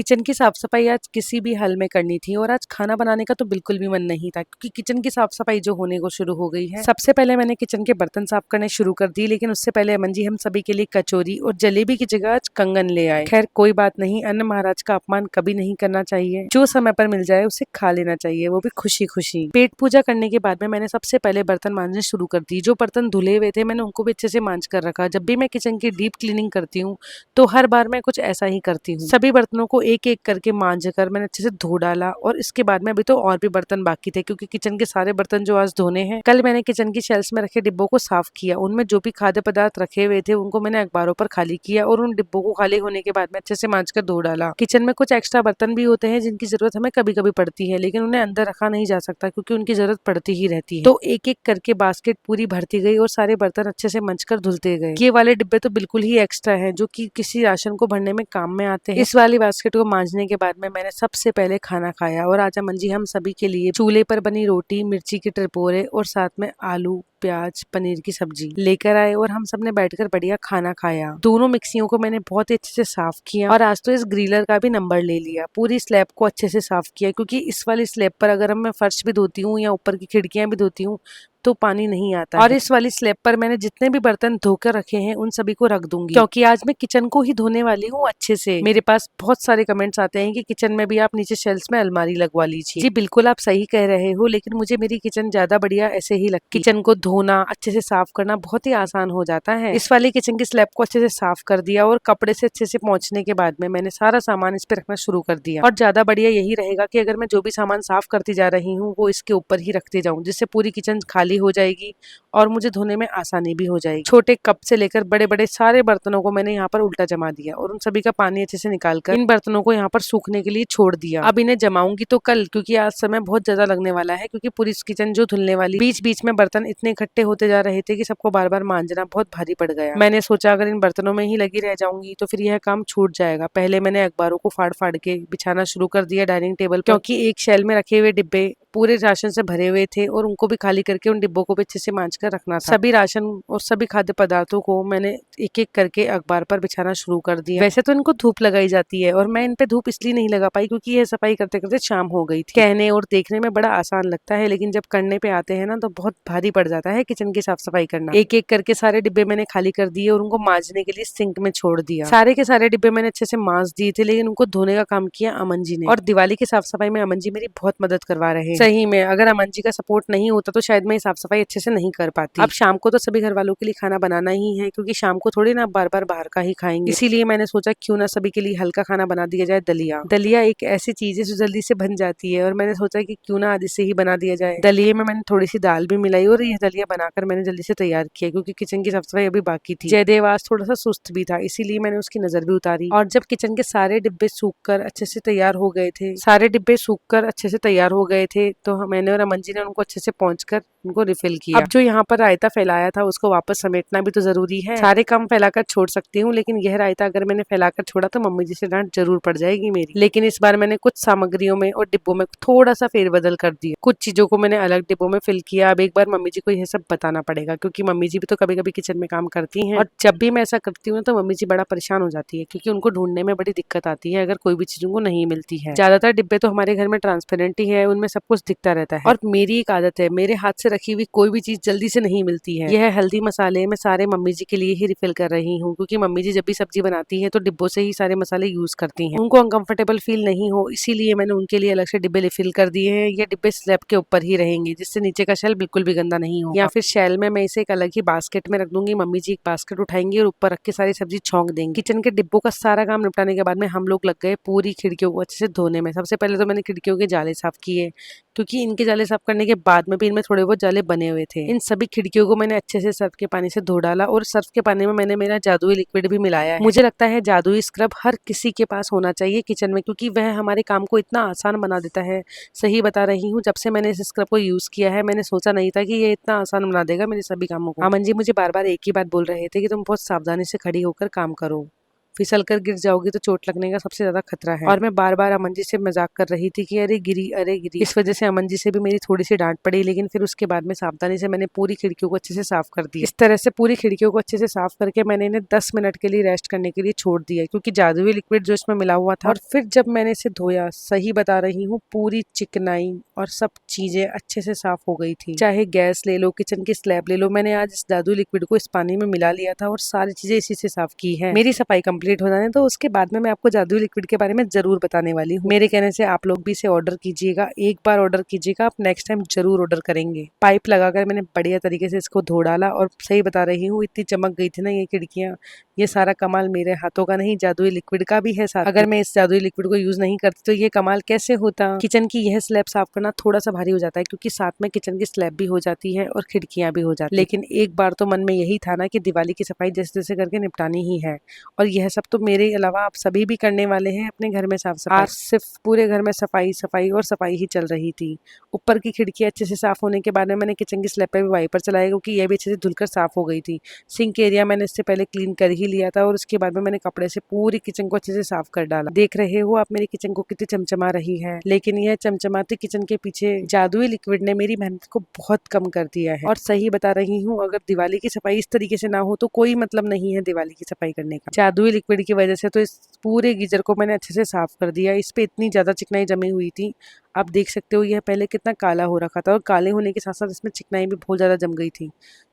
Kitchen की साफ सफाई आज किसी भी हाल में करनी थी और आज खाना बनाने का तो बिल्कुल भी मन नहीं था क्योंकि किचन की साफ सफाई जो होने को शुरू हो गई है। सबसे पहले मैंने किचन के बर्तन साफ करने शुरू कर दी, लेकिन उससे पहले अमन जी हम सभी के लिए कचौरी और जलेबी की जगह आज कंगन ले आए। खैर कोई बात नहीं, अन्न महाराज का अपमान कभी नहीं करना चाहिए। जो समय पर मिल जाए उसे खा लेना चाहिए, वो भी खुशी खुशी। पेट पूजा करने के बाद में मैंने सबसे पहले बर्तन मांजने शुरू कर दी। जो बर्तन धुले हुए थे मैंने उनको भी अच्छे से मांज कर रखा। जब भी मैं किचन की डीप क्लीनिंग करती हूँ तो हर बार मैं कुछ ऐसा ही करती हूँ। सभी बर्तनों को एक एक करके मांज कर मैंने अच्छे से धो डाला और इसके बाद में अभी तो और भी बर्तन बाकी थे क्योंकि किचन के सारे बर्तन जो आज धोने हैं। कल मैंने किचन की शेल्फ्स में रखे डिब्बों को साफ किया, उनमें जो भी खाद्य पदार्थ रखे हुए थे उनको मैंने अखबारों पर खाली किया और उन डिब्बों को खाली होने के बाद में अच्छे से मांज कर धो डाला। किचन में कुछ एक्स्ट्रा बर्तन भी होते हैं जिनकी जरूरत हमें कभी कभी पड़ती है, लेकिन उन्हें अंदर रखा नहीं जा सकता क्योंकि उनकी जरूरत पड़ती ही रहती है। तो एक एक करके बास्केट पूरी भरती गई और सारे बर्तन अच्छे से मंच कर धुलते गए। ये वाले डिब्बे तो बिल्कुल ही एक्स्ट्रा है जो कि किसी राशन को भरने में काम में आते हैं। इस वाली बास्केट को मांजने के बाद में मैंने सबसे पहले खाना खाया और आज अमन जी हम सभी के लिए चूल्हे पर बनी रोटी, मिर्ची के टरपोरे और साथ में आलू, प्याज, पनीर की सब्जी लेकर आए और हम सब ने बैठकर बढ़िया खाना खाया। दोनों मिक्सियों को मैंने बहुत ही अच्छे से साफ किया और आज तो इस ग्रिलर का भी नंबर ले लिया। पूरी स्लैब को अच्छे से साफ किया क्योंकि इस वाली स्लैब पर अगर मैं फर्श भी धोती हूँ या ऊपर की खिड़कियां भी धोती हूँ तो पानी नहीं आता और इस वाली स्लैब पर मैंने जितने भी बर्तन धोकर रखे हैं उन सभी को रख दूंगी क्योंकि आज मैं किचन को ही धोने वाली हूँ अच्छे से। मेरे पास बहुत सारे कमेंट्स आते हैं कि किचन में भी आप नीचे शेल्फ्स में अलमारी लगवा लीजिए। जी बिल्कुल आप सही कह रहे हो, लेकिन मुझे मेरी किचन ज्यादा बढ़िया ऐसे ही लगती है। किचन को धोना, अच्छे से साफ करना बहुत ही आसान हो जाता है। इस वाली किचन की स्लैब को अच्छे से साफ कर दिया और कपड़े से अच्छे से पोंछने के बाद में मैंने सारा सामान इस पे रखना शुरू कर दिया। और ज्यादा बढ़िया यही रहेगा कि अगर मैं जो भी सामान साफ करती जा रही हूँ वो इसके ऊपर ही रखती जाऊँ, जिससे पूरी किचन खाली हो जाएगी और मुझे धोने में आसानी भी हो जाएगी। छोटे कप से लेकर बड़े बड़े सारे बर्तनों को मैंने यहाँ पर उल्टा जमा दिया और उन सभी का पानी अच्छे से निकालकर इन बर्तनों को यहाँ पर सूखने के लिए छोड़ दिया। अब इन्हें जमाऊंगी तो कल, क्योंकि आज समय बहुत ज्यादा लगने वाला है क्योंकि पूरी किचन जो धुलने वाली। बीच बीच में बर्तन इतने इकट्ठे होते जा रहे थे कि सबको बार बार मांजना बहुत भारी पड़ गया। मैंने सोचा अगर इन बर्तनों में ही लगी रह जाऊंगी तो फिर यह काम छूट जाएगा। पहले मैंने अखबारों को फाड़ फाड़ के बिछाना शुरू कर दिया डाइनिंग टेबल, क्योंकि एक शेल में रखे हुए डिब्बे पूरे राशन से भरे हुए थे और उनको भी खाली करके उन डिब्बों को भी अच्छे से मांज कर रखना था। सभी राशन और सभी खाद्य पदार्थों को मैंने एक एक करके अखबार पर बिछाना शुरू कर दिया। वैसे तो इनको धूप लगाई जाती है और मैं इन पे धूप इसलिए नहीं लगा पाई क्योंकि यह सफाई करते करते शाम हो गई थी। कहने और देखने में बड़ा आसान लगता है, लेकिन जब करने पे आते हैं ना तो बहुत भारी पड़ जाता है किचन की साफ सफाई करना। एक एक करके सारे डिब्बे मैंने खाली कर दिए और उनको मांजने के लिए सिंक में छोड़ दिया। सारे के सारे डिब्बे मैंने अच्छे से मांज दिए थे, लेकिन उनको धोने का काम किया अमन जी ने। और दिवाली की साफ सफाई में अमन जी मेरी बहुत मदद करवा रहे हैं। सही में अगर अमन जी का सपोर्ट नहीं होता तो शायद मैं साफ सफाई अच्छे से नहीं कर पाती। अब शाम को तो सभी घर वालों के लिए खाना बनाना ही है क्योंकि शाम को थोड़ी ना बार बार बाहर का ही खाएंगे। इसीलिए मैंने सोचा क्यों ना सभी के लिए हल्का खाना बना दिया जाए। दलिया दलिया एक ऐसी चीज है जो जल्दी से बन जाती है और मैंने सोचा कि क्यों ना आज इसे ही बना दिया जाए। दलिये में मैंने थोड़ी सी दाल भी मिलाई और यह दलिया बनाकर मैंने जल्दी से तैयार किया क्योंकि किचन की साफ सफाई अभी बाकी थी। जयदेव आज थोड़ा सा सुस्त भी था, इसीलिए मैंने उसकी नजर भी उतारी। और जब किचन के सारे डिब्बे सूख कर अच्छे से तैयार हो गए थे, तो मैंने और अमन जी ने उनको अच्छे से पहुंच कर उनको रिफिल किया। अब जो यहाँ पर रायता फैलाया था उसको वापस समेटना भी तो जरूरी है। सारे काम फैलाकर छोड़ सकती हूँ, लेकिन यह रायता अगर मैंने फैलाकर छोड़ा तो मम्मी जी से डांट जरूर पड़ जाएगी मेरी। लेकिन इस बार मैंने कुछ सामग्रियों में और डिब्बों में थोड़ा सा फेरबदल कर दिया। कुछ चीजों को मैंने अलग डिब्बों में फिल किया। अब एक बार मम्मी जी को यह सब बताना पड़ेगा क्योंकि मम्मी जी भी तो कभी कभी किचन में काम करती हैं और जब भी मैं ऐसा करती हूँ तो मम्मी जी बड़ा परेशान हो जाती है क्योंकि उनको ढूंढने में बड़ी दिक्कत आती है अगर कोई भी चीज उनको नहीं मिलती है। ज्यादातर डिब्बे तो हमारे घर में ट्रांसपेरेंट ही है, उनमें सब कुछ दिखता रहता है। और मेरी एक आदत है, मेरे हाथ से रखी हुई कोई भी चीज जल्दी से नहीं मिलती है। यह हल्दी मसाले मैं सारे मम्मी जी के लिए ही रिफिल कर रही हूँ क्योंकि मम्मी जी जब भी सब्जी बनाती है तो डिब्बों से ही सारे मसाले यूज करती हैं। उनको अनकंफर्टेबल फील नहीं हो इसीलिए मैंने उनके लिए अलग से डिब्बे रिफिल कर दिए हैं। ये डिब्बे स्लैब के ऊपर ही रहेंगे जिससे नीचे का शेल बिल्कुल भी गंदा नहीं हो। या फिर शेल में मैं इसे एक अलग ही बास्केट में रख दूंगी। मम्मी जी एक बास्केट उठाएंगी और ऊपर रख के सारी सब्जी छौंक देंगी। किचन के डिब्बों का सारा काम निपटाने के बाद में हम लोग लग गए पूरी खिड़कियों को अच्छे से धोने में। सबसे पहले तो मैंने खिड़कियों के जाले साफ किए क्योंकि इनके जाले साफ करने के बाद में भी इनमें थोड़े बहुत जाले बने हुए थे। इन सभी खिड़कियों को मैंने अच्छे से सर्फ के पानी से धो डाला और सर्फ के पानी में मैंने मेरा जादुई लिक्विड भी मिलाया है। मुझे लगता है जादुई स्क्रब हर किसी के पास होना चाहिए किचन में क्योंकि वह हमारे काम को इतना आसान बना देता है। सही बता रही हूँ, जब से मैंने इस स्क्रब को यूज किया है मैंने सोचा नहीं था कि ये इतना आसान बना देगा मेरे सभी कामों को। अमन जी मुझे बार बार एक ही बात बोल रहे थे कि तुम बहुत सावधानी से खड़ी होकर काम करो। फिसल कर गिर जाओगी तो चोट लगने का सबसे ज्यादा खतरा है। और मैं बार बार अमन जी से मजाक कर रही थी कि अरे गिरी अरे गिरी। इस वजह से अमन जी से भी मेरी थोड़ी सी डांट पड़ी, लेकिन फिर उसके बाद में सावधानी से मैंने पूरी खिड़कियों को अच्छे से साफ कर दिया। इस तरह से पूरी खिड़कियों को अच्छे से साफ करके मैंने इन्हें 10 मिनट के लिए रेस्ट करने के लिए छोड़ दिया, क्योंकि जादुई लिक्विड जो इसमें मिला हुआ था। और फिर जब मैंने इसे धोया, सही बता रही हूँ, पूरी चिकनाई और सब चीजें अच्छे से साफ हो गई थी। चाहे गैस ले लो, किचन की स्लैब ले लो, मैंने आज इस जादुई लिक्विड को इस पानी में मिला लिया था और सारी चीजें इसी से साफ की है। मेरी सफाई कंप्लीट हो जाने तो उसके बाद में मैं आपको जादुई लिक्विड के बारे में जरूर बताने वाली हूँ। मेरे कहने से आप लोग भी इसे ऑर्डर कीजिएगा, एक बार ऑर्डर कीजिएगा, आप नेक्स्ट टाइम जरूर ऑर्डर करेंगे। पाइप लगाकर मैंने बढ़िया तरीके से इसको धो डाला और सही बता रही हूँ, इतनी चमक गई थी ना ये खिड़कियां। ये सारा कमाल मेरे हाथों का नहीं, जादुई लिक्विड का भी है साथ। अगर मैं इस जादुई लिक्विड को यूज नहीं करती तो ये कमाल कैसे होता। किचन की यह स्लैब साफ करना थोड़ा सा भारी हो जाता है, क्योंकि साथ में किचन की स्लैब भी हो जाती है और खिड़कियां भी हो जाती है। लेकिन एक बार तो मन में यही था ना कि दिवाली की सफाई जैसे जैसे करके निपटानी ही है, और यह सब तो मेरे अलावा आप सभी भी करने वाले हैं अपने घर में साफ सफाई। आज सिर्फ पूरे घर में सफाई सफाई और सफाई ही चल रही थी। ऊपर की खिड़की अच्छे से साफ होने के बाद में मैंने किचन की स्लैब पे भी वाइपर चलाया, क्योंकि यह भी अच्छे से धुलकर साफ हो गई थी। सिंक एरिया मैंने इससे पहले क्लीन कर ही लिया था और उसके बाद में मैंने कपड़े से पूरी किचन को अच्छे से साफ कर डाला। देख रहे हो आप मेरी किचन को कितनी चमचमा रही है, लेकिन यह चमचमाती किचन के पीछे जादुई लिक्विड ने मेरी मेहनत को बहुत कम कर दिया है। और सही बता रही हूँ, अगर दिवाली की सफाई इस तरीके से ना हो तो कोई मतलब नहीं है दिवाली की सफाई करने का। जादुई लिक्विड की वजह से तो इस पूरे गीजर को मैंने अच्छे से साफ कर दिया। इस पे इतनी ज्यादा चिकनाई जमी हुई थी, आप देख सकते हो। यह पहले कितना काला हो रखा था और काले होने के साथ साथ इसमें चिकनाई भी बहुत ज्यादा जम गई थी।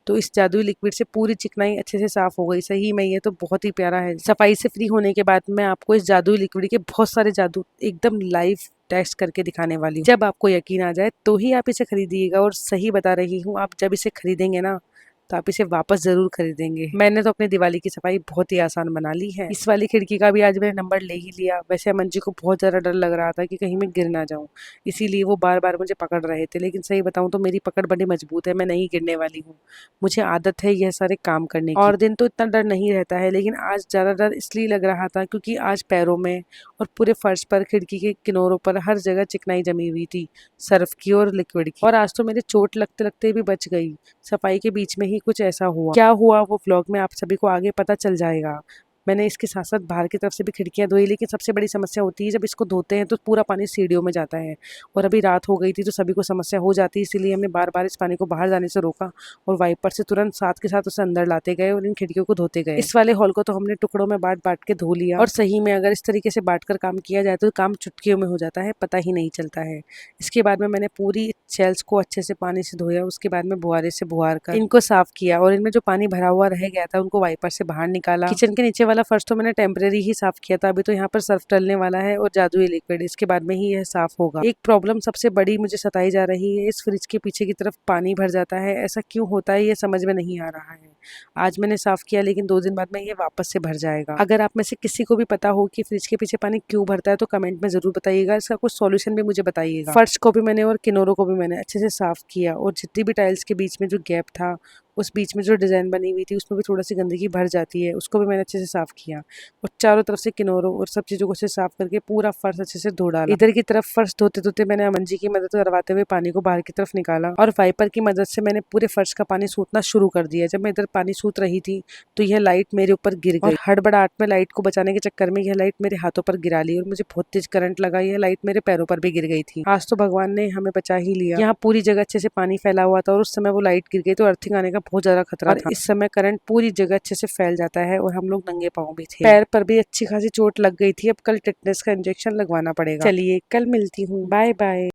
तो इस जादुई लिक्विड से पूरी चिकनाई अच्छे से साफ हो गई। सही में ये तो बहुत ही प्यारा है। सफाई से फ्री होने के बाद मैं आपको इस जादुई लिक्विड के बहुत सारे जादू एकदम लाइव टेस्ट करके दिखाने वाली हूँ। जब आपको यकीन आ जाए तो ही आप इसे खरीदिएगा। और सही बता रही हूँ, आप जब इसे खरीदेंगे ना तो आप इसे वापस जरूर खरीदेंगे। मैंने तो अपनी दिवाली की सफाई बहुत ही आसान बना ली है। इस वाली खिड़की का भी आज मैंने नंबर ले ही लिया। वैसे अमन जी को बहुत ज्यादा डर लग रहा था कि कहीं मैं गिर ना जाऊं, इसीलिए वो बार बार मुझे पकड़ रहे थे। लेकिन सही बताऊं तो मेरी पकड़ बड़ी मजबूत है, मैं नहीं गिरने वाली हूँ। मुझे आदत है यह सारे काम करने की। और दिन तो इतना डर नहीं रहता है, लेकिन आज ज्यादा डर इसलिए लग रहा था क्योंकि आज पैरों में और पूरे फर्श पर, खिड़की के किनारों पर हर जगह चिकनाई जमी हुई थी, सर्फ की और लिक्विड की। और आज तो मेरे चोट लगते लगते भी बच गई। सफाई के बीच में ही कुछ ऐसा हुआ। क्या हुआ वो व्लॉग में आप सभी को आगे पता चल जाएगा। मैंने इसके साथ साथ बाहर की तरफ से भी खिड़कियां धोई, लेकिन सबसे बड़ी समस्या होती है जब इसको धोते हैं तो पूरा पानी सीढ़ियों में जाता है। और अभी रात हो गई थी तो सभी को समस्या हो जाती है, इसीलिए हमने बार बार इस पानी को बाहर जाने से रोका और वाइपर से तुरंत साथ के साथ उसे अंदर लाते गए और इन खिड़कियों को धोते गए। इस वाले हॉल को तो हमने टुकड़ों में बांट बांट के धो लिया। और सही में अगर इस तरीके से बांट कर काम किया जाए तो काम चुटकियों में हो जाता है, पता ही नहीं चलता है। इसके बाद में मैंने पूरी शेल्स को अच्छे से पानी से धोया, उसके बाद में बुआरे से बुआर कर इनको साफ किया और इनमें जो पानी भरा हुआ रह गया था उनको वाइपर से बाहर निकाला। किचन के नीचे वाला फर्श तो मैंने टेम्परेरी ही साफ किया था, अभी तो यहाँ पर सर्फ डलने वाला है और जादुई लिक्विड, इसके बाद में ही यह साफ होगा। एक प्रॉब्लम सबसे बड़ी मुझे सताई जा रही है, इस फ्रिज के पीछे की तरफ पानी भर जाता है। ऐसा क्यों होता है ये समझ में नहीं आ रहा है। आज मैंने साफ किया, लेकिन 2 दिन बाद में ये वापस से भर जाएगा। अगर आप में से किसी को भी पता हो कि फ्रिज के पीछे पानी क्यों भरता है तो कमेंट में जरूर बताइएगा, इसका कुछ सॉल्यूशन भी मुझे बताइएगा। फर्श को भी मैंने और किनारों को भी मैंने अच्छे से साफ किया और जितनी भी टाइल्स के बीच में जो गैप था, उस बीच में जो डिजाइन बनी हुई थी उसमें भी थोड़ा सी गंदगी भर जाती है, उसको भी मैंने अच्छे से साफ किया और चारों तरफ से किनारों और सब चीजों को से साफ करके पूरा फर्श अच्छे से धो डाला। इधर की तरफ फर्श धोते धोते मैंने अमन जी की मदद करवाते हुए पानी को बाहर की तरफ निकाला और वाइपर की मदद से मैंने पूरे फर्श का पानी सूतना शुरू कर दिया। जब मैं इधर पानी सूत रही थी तो यह लाइट मेरे ऊपर गिर गई। हड़बड़ाहट में लाइट को बचाने के चक्कर में यह लाइट मेरे हाथों पर गिरा ली और मुझे बहुत तेज करंट लगा। यह लाइट मेरे पैरों पर भी गिर गई थी। आज तो भगवान ने हमें बचा ही लिया। यहाँ पूरी जगह अच्छे से पानी फैला हुआ था और उस समय वो लाइट गिर गई तो अर्थिंग आने का बहुत ज्यादा खतरा था। इस समय करंट पूरी जगह अच्छे से फैल जाता है और हम लोग नंगे पांव भी थे। पैर पर भी अच्छी खासी चोट लग गई थी। अब कल टेटनस का इंजेक्शन लगवाना पड़ेगा। चलिए कल मिलती हूँ, बाय बाय।